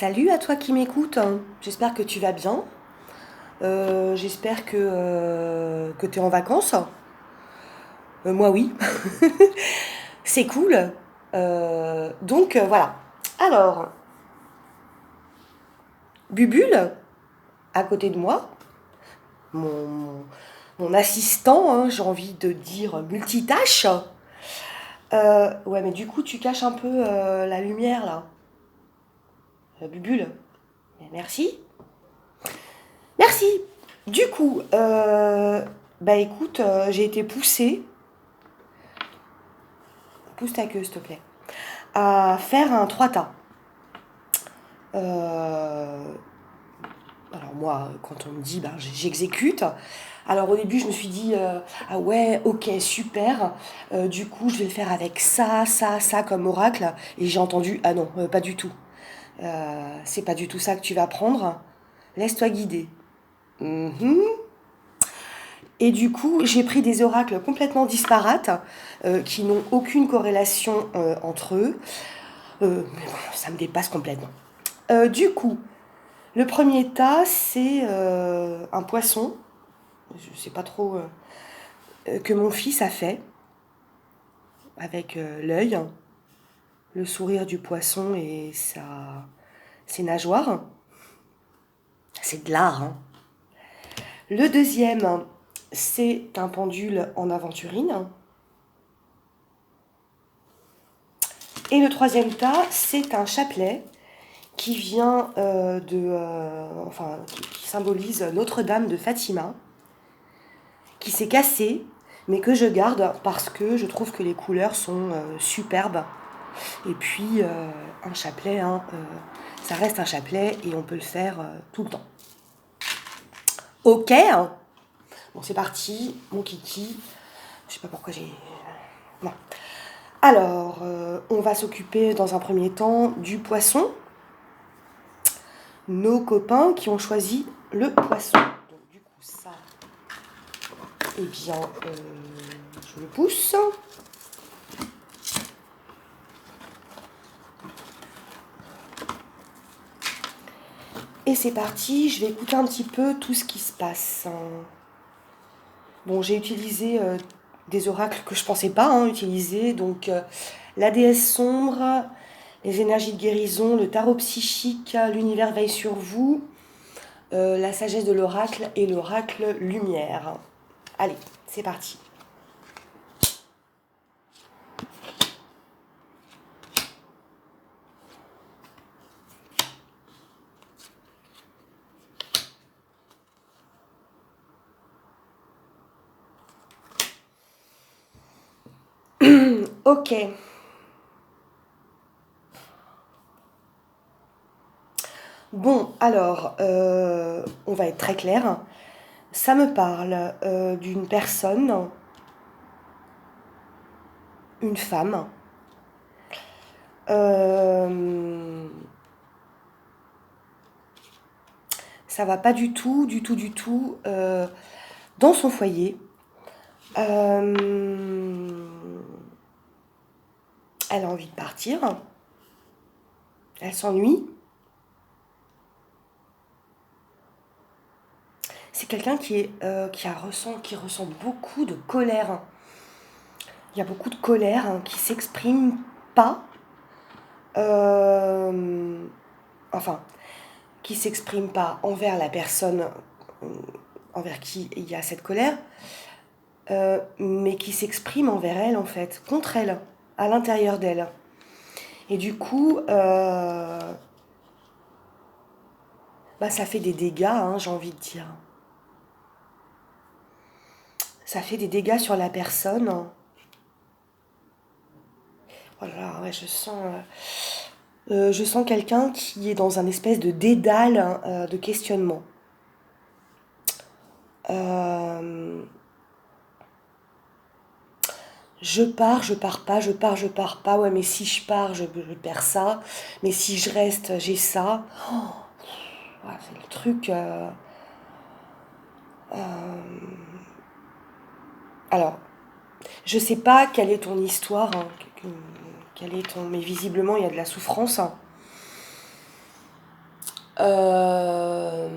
Salut à toi qui m'écoute. J'espère que tu vas bien. J'espère que tu es en vacances. Moi oui. C'est cool. Voilà. Alors, Bubule, à côté de moi, mon, mon assistant, j'ai envie de dire multitâche. Ouais, mais du coup, tu caches un peu la lumière là. Bubule, merci. Merci. Du coup, bah écoute, j'ai été pousse ta queue s'il te plaît, à faire un 3 tas. Euh, alors moi, quand on me dit, ben, j'exécute. Alors au début, je me suis dit, ah ouais, ok, super. Du coup, je vais le faire avec ça, ça, ça comme oracle. Et j'ai entendu, ah non, pas du tout. C'est pas du tout ça que tu vas prendre. Laisse-toi guider. Mhm. Et du coup, j'ai pris des oracles complètement disparates, qui n'ont aucune corrélation entre eux. Mais bon, ça me dépasse complètement. Du coup, le premier tas, c'est un poisson, je ne sais pas trop, que mon fils a fait, avec l'œil, le sourire du poisson et ses nageoires. C'est de l'art, hein. Le deuxième, c'est un pendule en aventurine. Et le troisième tas, c'est un chapelet qui vient qui symbolise Notre-Dame de Fatima, qui s'est cassé, mais que je garde parce que je trouve que les couleurs sont superbes. Et puis, un chapelet, ça reste un chapelet et on peut le faire tout le temps. Ok, hein. Bon, c'est parti, mon kiki. Je sais pas pourquoi j'ai... Non. Alors, on va s'occuper dans un premier temps du poisson. Nos copains qui ont choisi le poisson. Donc, du coup, ça, eh bien, je le pousse. Et c'est parti, je vais écouter un petit peu tout ce qui se passe. Bon, j'ai utilisé des oracles que je pensais pas utiliser. Donc, la déesse sombre, les énergies de guérison, le tarot psychique, l'univers veille sur vous, la sagesse de l'oracle et l'oracle lumière. Allez, c'est parti. Ok. Bon, alors, on va être très clair. Ça me parle d'une personne, une femme, euh, ça va pas du tout, du tout, du tout, dans son foyer. Euh, Elle a envie de partir, elle s'ennuie. C'est quelqu'un qui ressent beaucoup de colère. Il y a beaucoup de colère qui s'exprime pas. euh, enfin, qui s'exprime pas envers la personne euh, envers qui il y a cette colère, mais qui s'exprime envers elle en fait, contre elle, à l'intérieur d'elle. Et du coup, bah, ça fait des dégâts, j'ai envie de dire. Ça fait des dégâts sur la personne. Voilà, ouais, je sens quelqu'un qui est dans un espèce de dédale de questionnement. Euh, je pars pas, je pars, je pars pas. Ouais, mais si je pars, je perds ça. Mais si je reste, j'ai ça. Oh, ouais, c'est le truc. Alors, je sais pas quelle est ton histoire, hein, quelle est ton. Mais visiblement, il y a de la souffrance. Euh,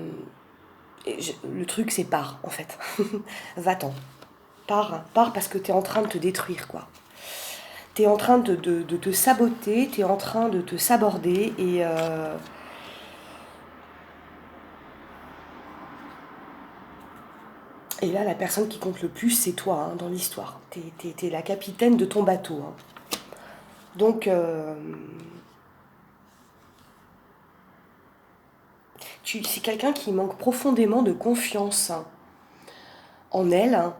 le truc, c'est pars, en fait. Va-t'en. Pars parce que t'es en train de te détruire, quoi. T'es en train de te saboter, t'es en train de te saborder, et là, la personne qui compte le plus, c'est toi, hein, dans l'histoire. T'es la capitaine de ton bateau, hein. Donc, c'est quelqu'un qui manque profondément de confiance, hein, en elle, hein,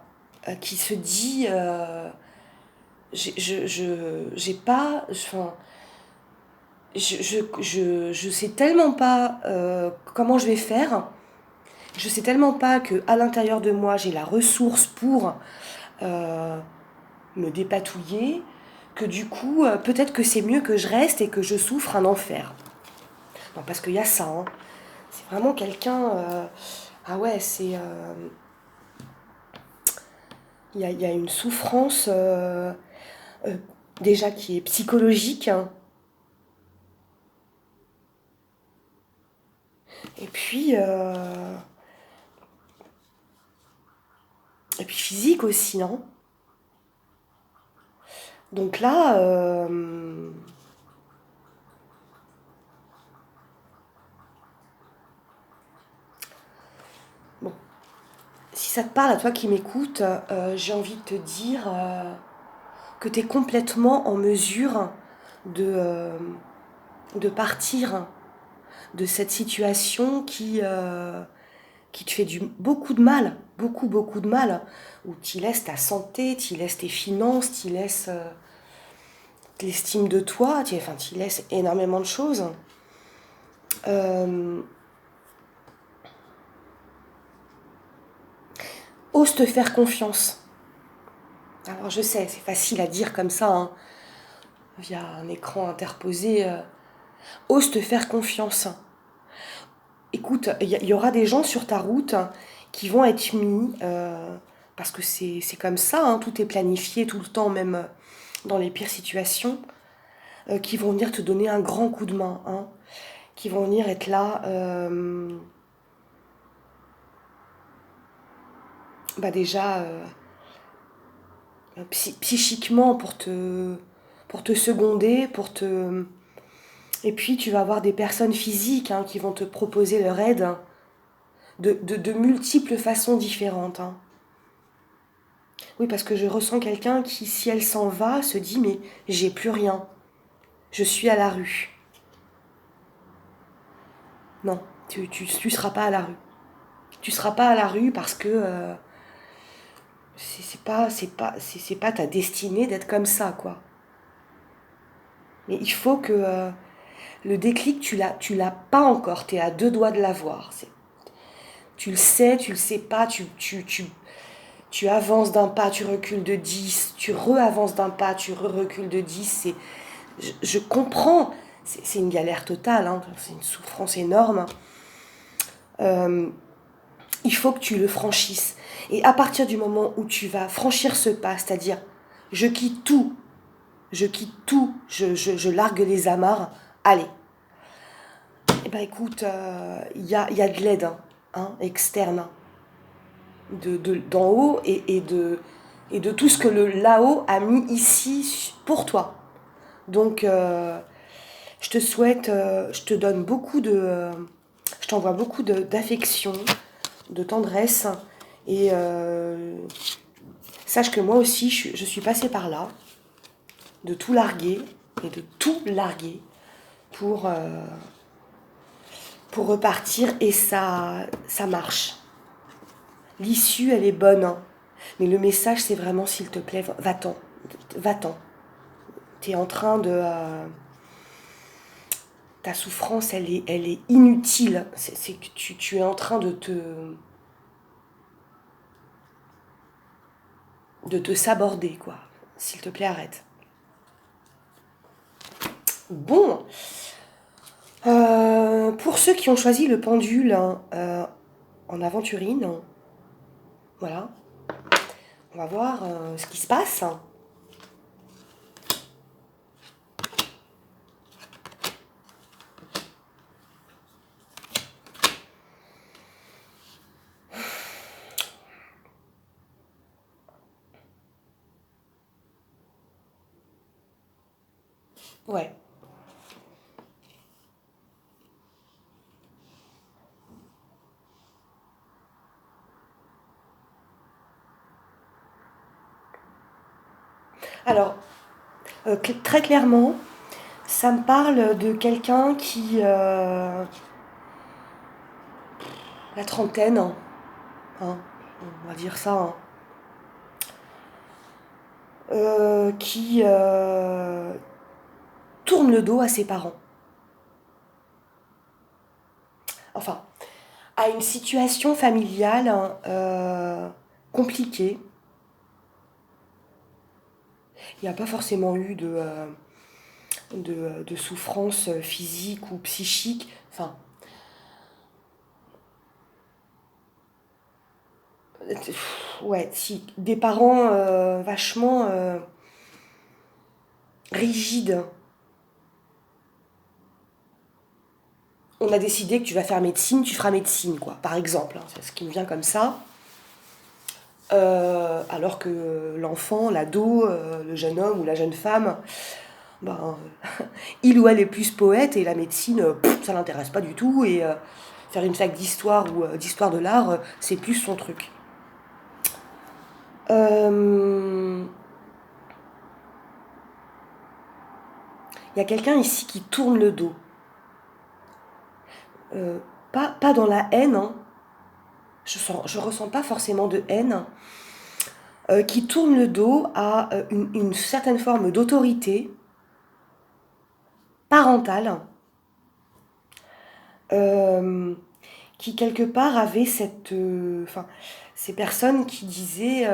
qui se dit, j'ai pas, enfin, je sais tellement pas comment je vais faire, je sais tellement pas que à l'intérieur de moi j'ai la ressource pour euh, me dépatouiller, que du coup peut-être que c'est mieux que je reste et que je souffre un enfer. Non, parce qu'il y a ça, hein. C'est vraiment quelqu'un, ah ouais, il y a une souffrance euh, déjà qui est psychologique, hein, et puis euh, et puis physique aussi, hein. Donc là, bon, si ça te parle à toi qui m'écoutes, j'ai envie de te dire que tu es complètement en mesure de, de partir de cette situation qui te fait beaucoup de mal, beaucoup de mal, où tu laisses ta santé, tu laisses tes finances, tu laisses l'estime de toi, enfin, tu laisses énormément de choses. Euh, ose te faire confiance. Alors je sais, c'est facile à dire comme ça, hein, via un écran interposé. Ose te faire confiance. Écoute, il y aura des gens sur ta route qui vont être mis, parce que c'est comme ça, hein, tout est planifié tout le temps, même dans les pires situations, qui vont venir te donner un grand coup de main, hein, qui vont venir être là, bah déjà, psychiquement pour te seconder, pour te... Et puis tu vas avoir des personnes physiques, hein, qui vont te proposer leur aide, hein, de multiples façons différentes, hein. Oui, parce que je ressens quelqu'un qui, si elle s'en va, se dit mais j'ai plus rien, je suis à la rue. Non, tu seras pas à la rue. Tu seras pas à la rue parce que c'est pas ta destinée d'être comme ça, quoi. Mais il faut que le déclic, tu l'as pas encore. T'es à deux doigts de l'avoir. Tu le sais pas. Tu avances d'un pas, tu recules de 10. Tu re-avances d'un pas, tu recules de 10. Je comprends. C'est une galère totale, hein. C'est une souffrance énorme. Euh, il faut que tu le franchisses. Et à partir du moment où tu vas franchir ce pas, c'est-à-dire je quitte tout, je largue les amarres, allez. Eh ben écoute, y a de l'aide, hein, hein, externe, hein, d'en haut et de tout ce que le là-haut a mis ici pour toi. Donc je te souhaite, je te donne beaucoup je t'envoie beaucoup d'affection, de tendresse, et sache que moi aussi je suis passée par là, de tout larguer et de tout larguer pour, euh, pour repartir, et ça marche. L'issue, elle est bonne, hein. Mais le message, c'est vraiment, s'il te plaît, va-t'en. Va-t'en. T'es en train de... ta souffrance, elle est inutile. C'est que tu es en train de te saborder, quoi. S'il te plaît, arrête. Bon, pour ceux qui ont choisi le pendule, hein, en aventurine, voilà, on va voir ce qui se passe. Ouais. Alors, très clairement, ça me parle de quelqu'un qui, la trentaine, hein, on va dire ça, hein, qui tourne le dos à ses parents. Enfin, à une situation familiale hein, compliquée. Il n'y a pas forcément eu de souffrance physique ou psychique. Enfin, ouais, si, des parents vachement rigides. On a décidé que tu vas faire médecine, tu feras médecine, quoi, par exemple. Hein, c'est ce qui me vient comme ça. Alors que l'enfant, l'ado, le jeune homme ou la jeune femme, ben, il ou elle est plus poète et la médecine, ça l'intéresse pas du tout. Et faire une fac d'histoire ou d'histoire de l'art, c'est plus son truc. Il y a quelqu'un ici qui tourne le dos. Euh, pas dans la haine, hein. Je ressens pas forcément de haine, qui tourne le dos à une certaine forme d'autorité parentale, euh, qui quelque part avait cette, enfin, ces personnes qui disaient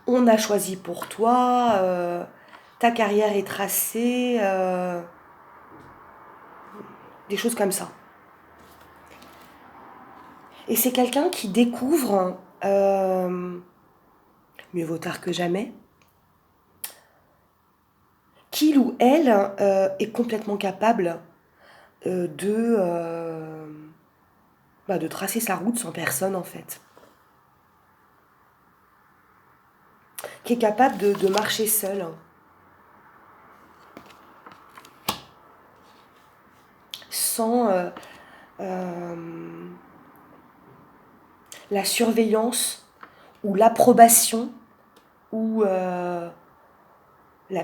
on a choisi pour toi, ta carrière est tracée, des choses comme ça. Et c'est quelqu'un qui découvre, mieux vaut tard que jamais, qu'il ou elle est complètement capable de tracer sa route sans personne en fait. Qui est capable de marcher seul, sans la surveillance ou l'approbation ou la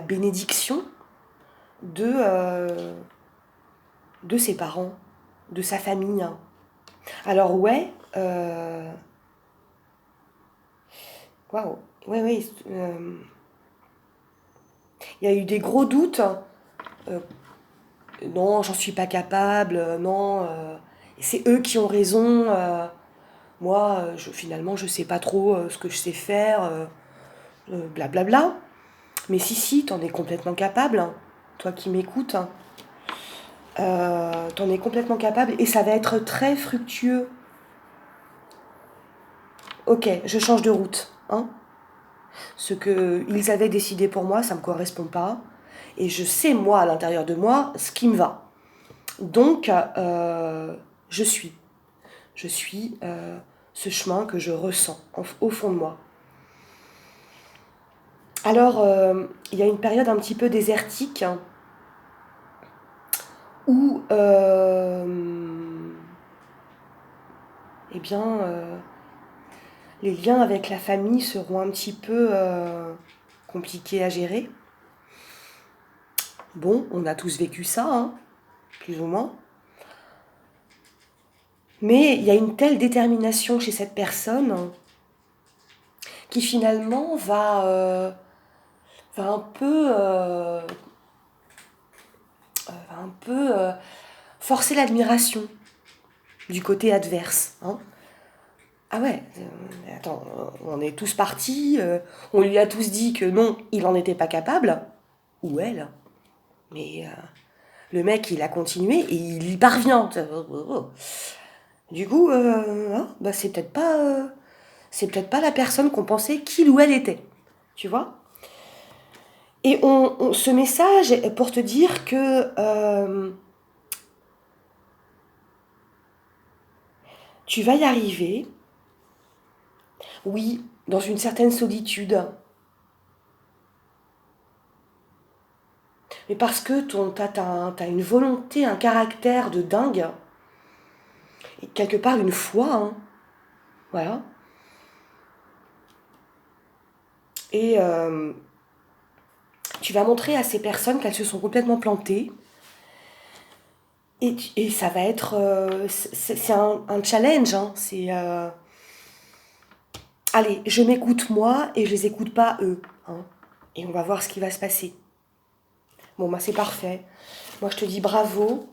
bénédiction de, de ses parents, de sa famille. Alors ouais, waouh, ouais, ouais, il y a eu des gros doutes. Euh, non, j'en suis pas capable, non, c'est eux qui ont raison. Moi, finalement, je sais pas trop ce que je sais faire, blablabla. Mais si, t'en es complètement capable, hein. Toi qui m'écoutes, hein. T'en es complètement capable et ça va être très fructueux. Ok, je change de route, hein. Ce qu'ils avaient décidé pour moi, ça me correspond pas. Et je sais, moi, à l'intérieur de moi, ce qui me va. Donc, je suis. Je suis ce chemin que je ressens au fond de moi. Alors, il y a une période un petit peu désertique hein, où, eh bien, les liens avec la famille seront un petit peu compliqués à gérer. Bon, on a tous vécu ça, hein, plus ou moins. Mais il y a une telle détermination chez cette personne qui finalement va un peu forcer l'admiration du côté adverse. Hein. Ah ouais, attends, on est tous partis, on lui a tous dit que non, il n'en était pas capable, ou elle, mais le mec il a continué et il y parvient. Du coup, hein, bah, c'est peut-être pas la personne qu'on pensait qu'il ou elle était, tu vois. Et ce message est pour te dire que tu vas y arriver, oui, dans une certaine solitude. mais parce que t'as une volonté, un caractère de dingue, et quelque part une foi, hein, voilà. Et tu vas montrer à ces personnes qu'elles se sont complètement plantées, et ça va être... c'est un challenge, hein, c'est... allez, je m'écoute moi, et je les écoute pas eux, hein, et on va voir ce qui va se passer. Bon, bah c'est parfait. Moi, je te dis bravo,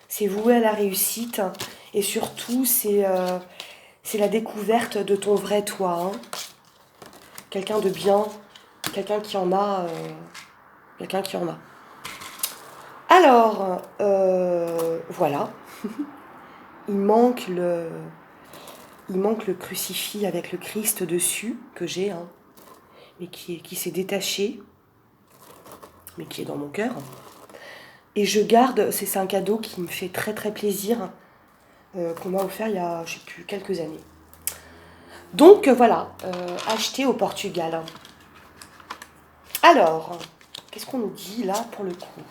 c'est voué à la réussite, et surtout, c'est la découverte de ton vrai toi, hein. Quelqu'un de bien, quelqu'un qui en a, quelqu'un qui en a. Alors, voilà, il manque le, il manque le crucifix avec le Christ dessus que j'ai, hein, mais qui s'est détaché, mais qui est dans mon cœur. Et je garde, c'est un cadeau qui me fait très très plaisir, qu'on m'a offert il y a, je sais plus, quelques années. Donc voilà, acheté au Portugal. Alors, qu'est-ce qu'on nous dit là pour le coup?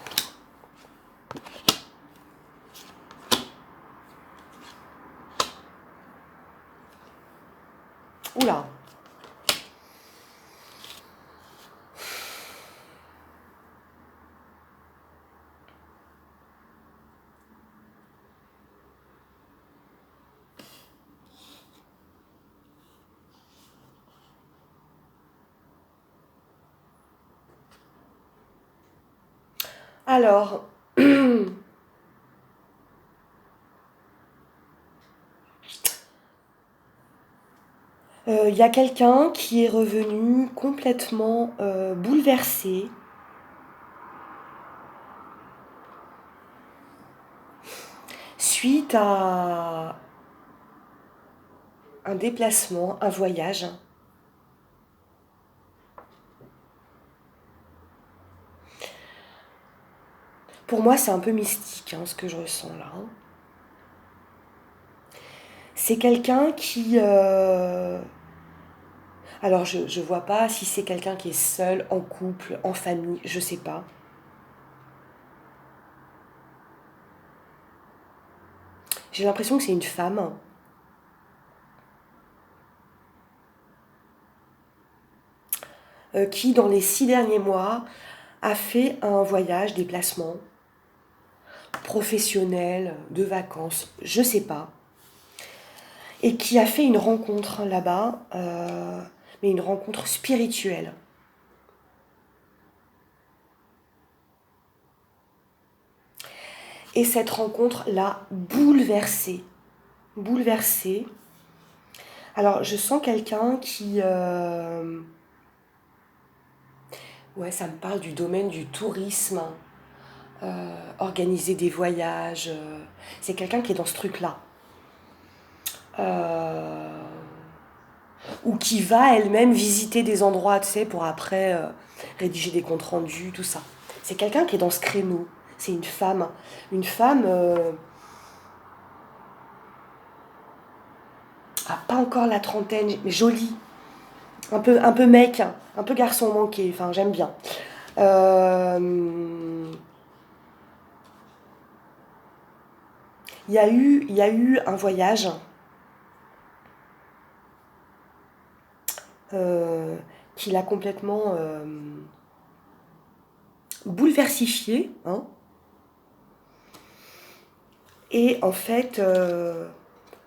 Oula. Alors, il y a quelqu'un qui est revenu complètement bouleversé suite à un déplacement, un voyage. Pour moi, c'est un peu mystique, hein, ce que je ressens là, hein. C'est quelqu'un qui... alors, je ne vois pas si c'est quelqu'un qui est seul, en couple, en famille, je sais pas. J'ai l'impression que c'est une femme qui, dans les 6 derniers mois, a fait un voyage, déplacement, professionnel, de vacances, je sais pas, et qui a fait une rencontre là-bas, mais une rencontre spirituelle. Et cette rencontre l'a bouleversée. Bouleversée. Alors, je sens quelqu'un qui... ouais, ça me parle du domaine du tourisme, organiser des voyages. C'est quelqu'un qui est dans ce truc-là. Euh, ou qui va elle-même visiter des endroits, tu sais, pour après rédiger des comptes rendus, tout ça. C'est quelqu'un qui est dans ce créneau. C'est une femme. Une femme, pas encore la trentaine, mais jolie. Un peu mec, un peu garçon manqué. Enfin, j'aime bien. Euh, il y a eu un voyage euh, qui l'a complètement bouleversifié, hein. Et en fait,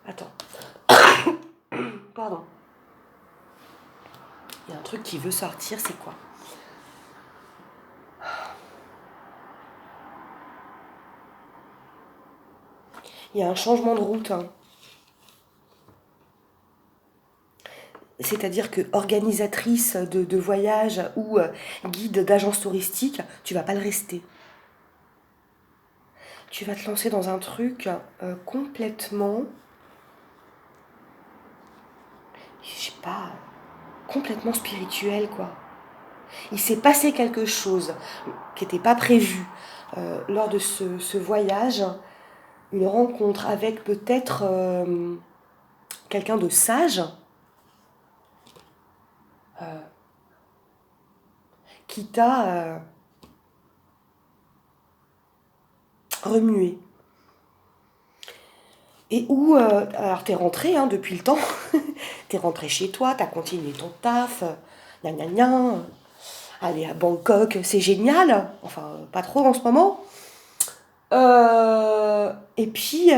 attends, pardon. Il y a un truc qui veut sortir, c'est quoi? Il y a un changement de route, hein. C'est-à-dire que organisatrice de voyage ou guide d'agence touristique, tu vas pas le rester. Tu vas te lancer dans un truc complètement, je sais pas, complètement spirituel, quoi. Il s'est passé quelque chose qui n'était pas prévu lors de ce voyage, une rencontre avec peut-être quelqu'un de sage qui t'a remuer. Et où, alors t'es rentré hein, depuis le temps, t'es rentré chez toi, t'as continué ton taf, gna gna gna, aller à Bangkok, c'est génial, enfin pas trop en ce moment. Et puis,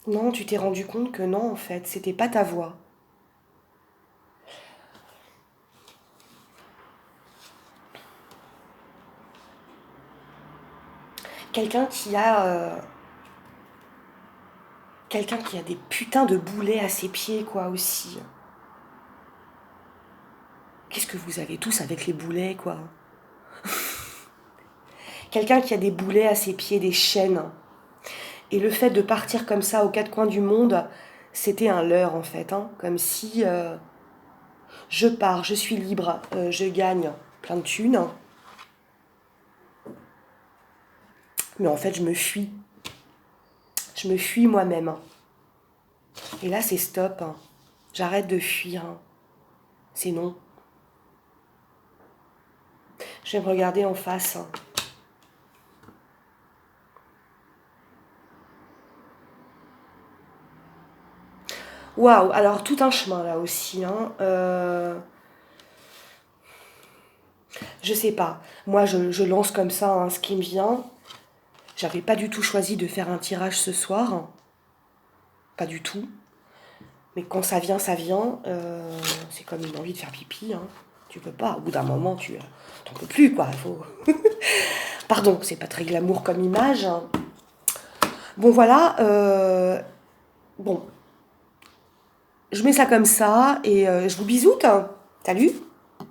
non, tu t'es rendu compte que non, en fait, c'était pas ta voix. Quelqu'un qui a, quelqu'un qui a des putains de boulets à ses pieds, quoi, aussi. Qu'est-ce que vous avez tous avec les boulets, quoi? Quelqu'un qui a des boulets à ses pieds, des chaînes. Et le fait de partir comme ça aux quatre coins du monde, c'était un leurre en fait. Hein. Comme si je pars, je suis libre, je gagne plein de thunes. Mais en fait, je me fuis. Je me fuis moi-même. Et là, c'est stop. Hein. J'arrête de fuir. Hein. C'est non. Je vais me regarder en face. Hein. Waouh, alors tout un chemin là aussi. Hein. Je sais pas. Moi, je lance comme ça hein, ce qui me vient. J'avais pas du tout choisi de faire un tirage ce soir. Pas du tout. Mais quand ça vient, ça vient. C'est comme une envie de faire pipi. Hein. Tu peux pas. Au bout d'un moment, tu t'en peux plus, quoi. Faut... Pardon, c'est pas très glamour comme image. Hein. Bon, voilà. Bon, je mets ça comme ça et je vous bisoute. Hein. Salut.